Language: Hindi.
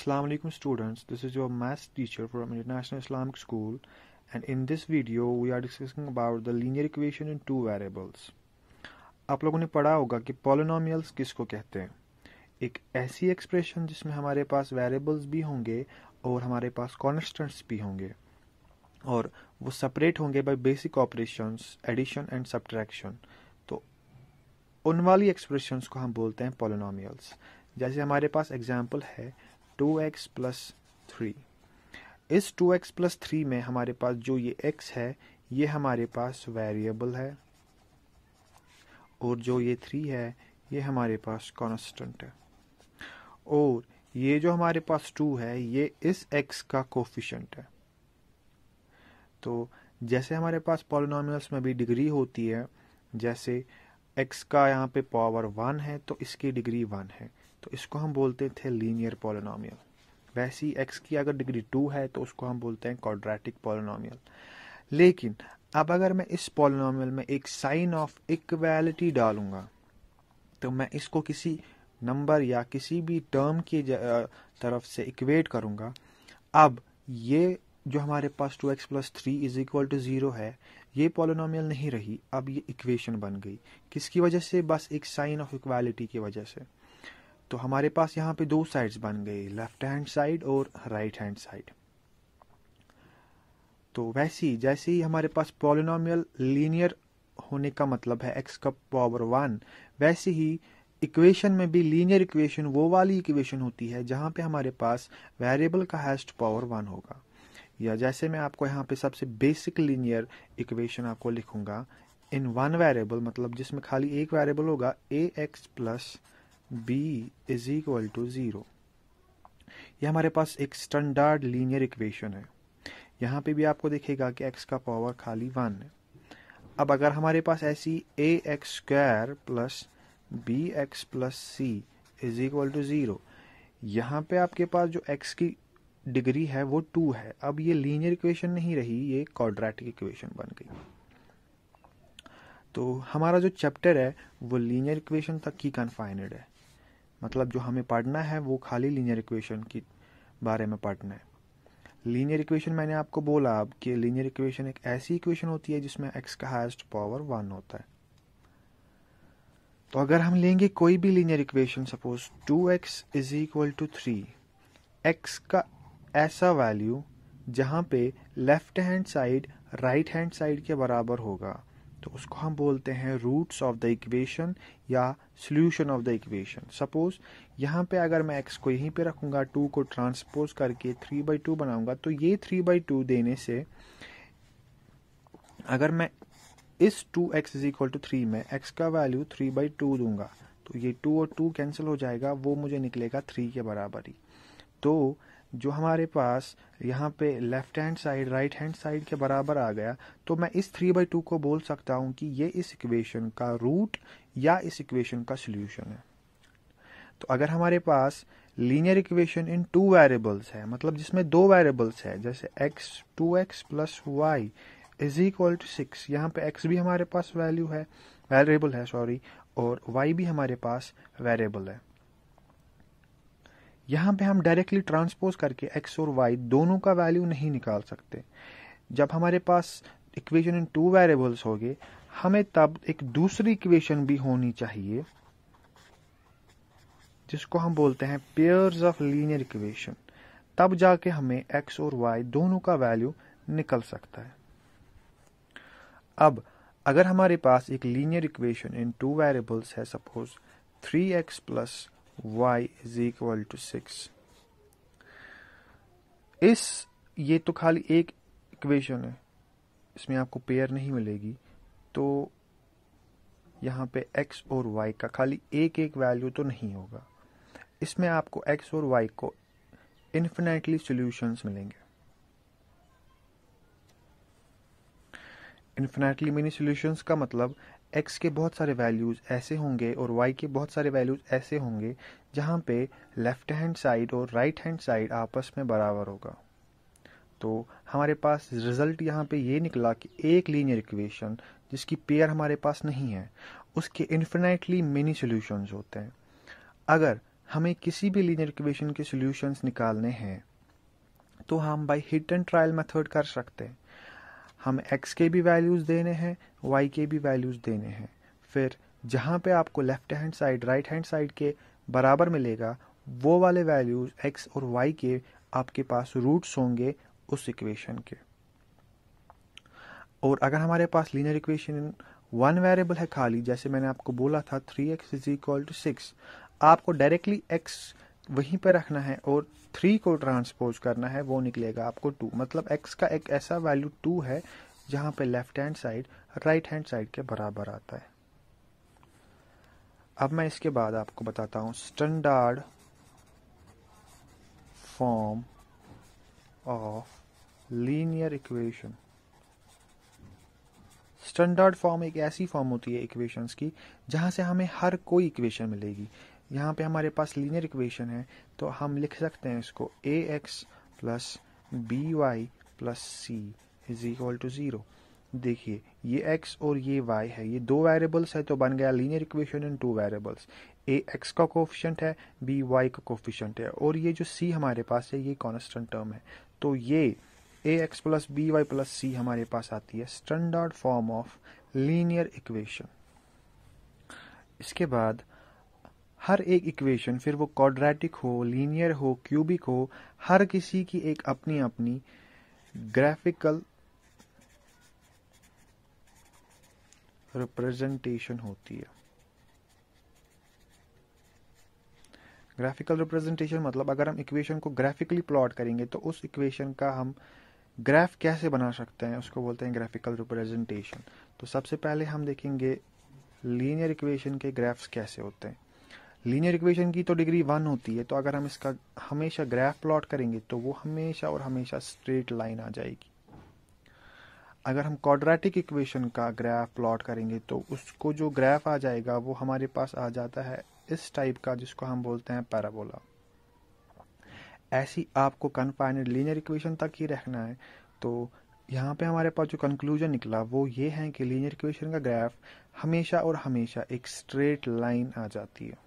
Assalamu alaikum students, this is your maths teacher from International Islamic School, and in this video we are discussing about the linear equation in two variables. आप लोगों ने पढ़ा होगा कि पॉलिनोमियल्स किसको कहते हैं। एक ऐसी एक्सप्रेशन जिसमें हमारे पास वेरिएबल्स भी होंगे और हमारे पास कॉन्स्टेंट्स भी होंगे और वो सेपरेट होंगे by basic operations, addition and subtraction. तो उन वाली एक्सप्रेशंस को हम बोलते हैं पॉलिनोमियल्स। जैसे हमारे पास एग्जांपल है 2x प्लस 3। इस 2x प्लस 3 में हमारे पास जो ये x है ये हमारे पास वेरिएबल है और जो ये 3 है ये हमारे पास कांस्टेंट है और ये जो हमारे पास 2 है ये इस x का कोफिशिएंट है। तो जैसे हमारे पास पॉलिनोमियल्स में भी डिग्री होती है, जैसे x का यहाँ पे पावर 1 है तो इसकी डिग्री 1 है, तो इसको हम बोलते थे लीनियर पॉलिनोमियल। वैसे ही x की अगर डिग्री 2 है तो उसको हम बोलते हैं क्वाड्रेटिक पॉलिनोमियल। लेकिन अब अगर मैं इस पॉलिनोमियल में एक साइन ऑफ इक्वालिटी डालूंगा तो मैं इसको किसी नंबर या किसी भी टर्म की तरफ से इक्वेट करूंगा। अब ये जो हमारे पास 2x plus 3 is equal to 0 है, ये पॉलिनोमियल नहीं रही, अब ये इक्वेशन बन गई। किसकी वजह से? बस एक साइन ऑफ इक्वालिटी की वजह से। तो हमारे पास यहाँ पे दो साइड्स बन गई, लेफ्ट हैंड साइड और राइट हैंड साइड। तो वैसे ही जैसे ही हमारे पास पॉलिनोमियल लीनियर होने का मतलब है x का पावर 1, वैसे ही इक्वेशन में भी लीनियर इक्वेशन वो वाली इक्वेशन होती है जहां पे हमारे पास वेरिएबल का हाईएस्ट पावर 1 होगा। या जैसे मैं आपको यहाँ पे सबसे बेसिक लीनियर इक्वेशन आपको लिखूंगा इन वन वेरिएबल, मतलब जिसमें खाली एक वेरिएबल होगा, ax plus b is equal to 0। यह हमारे पास एक स्टैंडर्ड लीनियर इक्वेशन है। यहाँ पे भी आपको दिखेगा कि x का पावर खाली 1 है। अब अगर हमारे पास ऐसी ax square plus bx plus c is equal to 0, यहाँ पे आपके पास जो x की डिग्री है वो 2 है। अब ये लीनियर इक्वेशन नहीं रही, ये क्वाड्रेटिक इक्वेशन बन गई। तो हमारा जो चैप्टर है वो लीनियर इक्वेशन तक ही कन्फाइनेड है, मतलब जो हमें पढ़ना है वो खाली लीनियर इक्वेशन के बारे में पढ़ना है। लीनियर इक्वेशन मैंने आपको बोला अब कि लीनियर इक्वेशन एक ऐसी इक्वेशन होती है जिसमें x का हाईएस्ट पावर 1 होता है। तो अगर हम लेंगे कोई भी linear equation, suppose 2x is equal to 3, x का ऐसा वैल्यू जहां पे left hand side right hand side के बराबर होगा, तो उसको हम बोलते हैं रूट्स ऑफ द इक्वेशन या solution of the equation. Suppose यहाँ पे अगर मैं x को यहीं पे रखूंगा, 2 को ट्रांसपोज करके 3/2 बनाऊंगा, तो ये 3/2 देने से अगर मैं इस 2x इज इक्वल टू 3 में x का वैल्यू 3/2 दूंगा तो ये 2 और 2 कैंसिल हो जाएगा, वो मुझे निकलेगा 3 के बराबर ही। तो जो हमारे पास यहाँ पे left hand side right hand side के बराबर आ गया, तो मैं इस 3/2 को बोल सकता हूँ कि ये इस इक्वेशन का रूट या इस इक्वेशन का सॉल्यूशन है। तो अगर हमारे पास लीनियर इक्वेशन इन 2 वेरिएबल्स है, मतलब जिसमें 2 वेरिएबल्स है, जैसे 2x plus y is equal to 6, यहाँ पे x भी हमारे पास वेरिएबल है और y भी हमारे पास वेरिएबल है। यहाँ पे हम डायरेक्टली ट्रांसपोज करके x और y दोनों का वैल्यू नहीं निकाल सकते। जब हमारे पास इक्वेशन इन 2 वेरिएबल्स होंगे, हमें तब एक दूसरी इक्वेशन भी होनी चाहिए जिसको हम बोलते हैं पेयर्स ऑफ लीनियर इक्वेशन। तब जाके हमें x और y दोनों का वैल्यू निकल सकता है। अब अगर हमारे पास एक लीनियर इक्वेशन इन 2 वेरिएबल्स है, suppose 3x plus y is equal to 6, ये तो खाली एक इक्वेशन है, इसमें आपको पेयर नहीं मिलेगी। तो यहाँ पे x और y का खाली एक वैल्यू तो नहीं होगा, इसमें आपको x और y को इन्फिनेटली सॉल्यूशंस मिलेंगे। इन्फिनेटली मिनी सॉल्यूशंस का मतलब x के बहुत सारे वैल्यूज ऐसे होंगे और y के बहुत सारे वैल्यूज ऐसे होंगे जहां पे लेफ्ट हैंड साइड और राइट हैंड साइड आपस में बराबर होगा। तो हमारे पास रिजल्ट यहाँ पे ये निकला कि एक लीनियर इक्वेशन जिसकी पेयर हमारे पास नहीं है उसके इन्फिनेटली मिनी सॉल्यूशंस होते हैं। अगर हमें किसी भी लीनियर इक्वेशन के सॉल्यूशंस निकालने हैं तो हम by hit and trial method कर सकते हैं। हम x के भी वैल्यूज देने हैं, y के भी वैल्यूज देने हैं, फिर जहां पे आपको left hand side right hand side के बराबर मिलेगा वो वाले वैल्यूज x और y के आपके पास रूट्स होंगे उस इक्वेशन के। और अगर हमारे पास लीनियर इक्वेशन वन वेरिएबल है खाली, जैसे मैंने आपको बोला था 3x इज इक्वल टू 6, आपको डायरेक्टली x वहीं पे रखना है और 3 को ट्रांसपोज करना है, वो निकलेगा आपको 2। मतलब x का एक ऐसा वैल्यू 2 है जहां पे left hand side right hand side के बराबर आता है। अब मैं इसके बाद आपको बताता हूं standard form of linear equation. Standard form एक ऐसी फॉर्म होती है इक्वेशंस की जहां से हमें हर कोई इक्वेशन मिलेगी। यहाँ पे हमारे पास लीनियर इक्वेशन है तो हम लिख सकते हैं इसको ax plus by plus c is equal to 0। देखिए ये x और ये y है, ये दो वेरिएबल्स है तो बन गया लीनियर इक्वेशन इन टू वेरिएबल्स। ax का कोफिशिएंट है, by का कोफिशिएंट है, और ये जो c हमारे पास है ये कांस्टेंट टर्म है। तो ये ax plus by plus c हमारे पास आती है standard form of linear equation. इसके बाद हर एक इक्वेशन, फिर वो क्वाड्रेटिक हो, लीनियर हो, क्यूबिक हो, हर किसी की एक अपनी अपनी ग्राफिकल रिप्रेजेंटेशन होती है। ग्राफिकल रिप्रेजेंटेशन मतलब अगर हम इक्वेशन को ग्राफिकली प्लॉट करेंगे तो उस इक्वेशन का हम ग्राफ कैसे बना सकते हैं उसको बोलते हैं ग्राफिकल रिप्रेजेंटेशन। तो सबसे पहले हम देखेंगे लीनियर इक्वेशन के ग्राफ्स कैसे होते हैं। लीनियर इक्वेशन की तो डिग्री 1 होती है, तो अगर हम इसका हमेशा ग्राफ प्लॉट करेंगे तो वो हमेशा और हमेशा स्ट्रेट लाइन आ जाएगी। अगर हम क्वाड्रेटिक इक्वेशन का ग्राफ प्लॉट करेंगे तो उसको जो ग्राफ आ जाएगा वो हमारे पास आ जाता है इस टाइप का, जिसको हम बोलते हैं पैराबोला। ऐसी आपको कन्फाइनेड लीनियर इक्वेशन तक ही रखना है। तो यहाँ पे हमारे पास जो कंक्लूजन निकला वो ये है कि लीनियर इक्वेशन का ग्राफ हमेशा और हमेशा एक स्ट्रेट लाइन आ जाती है।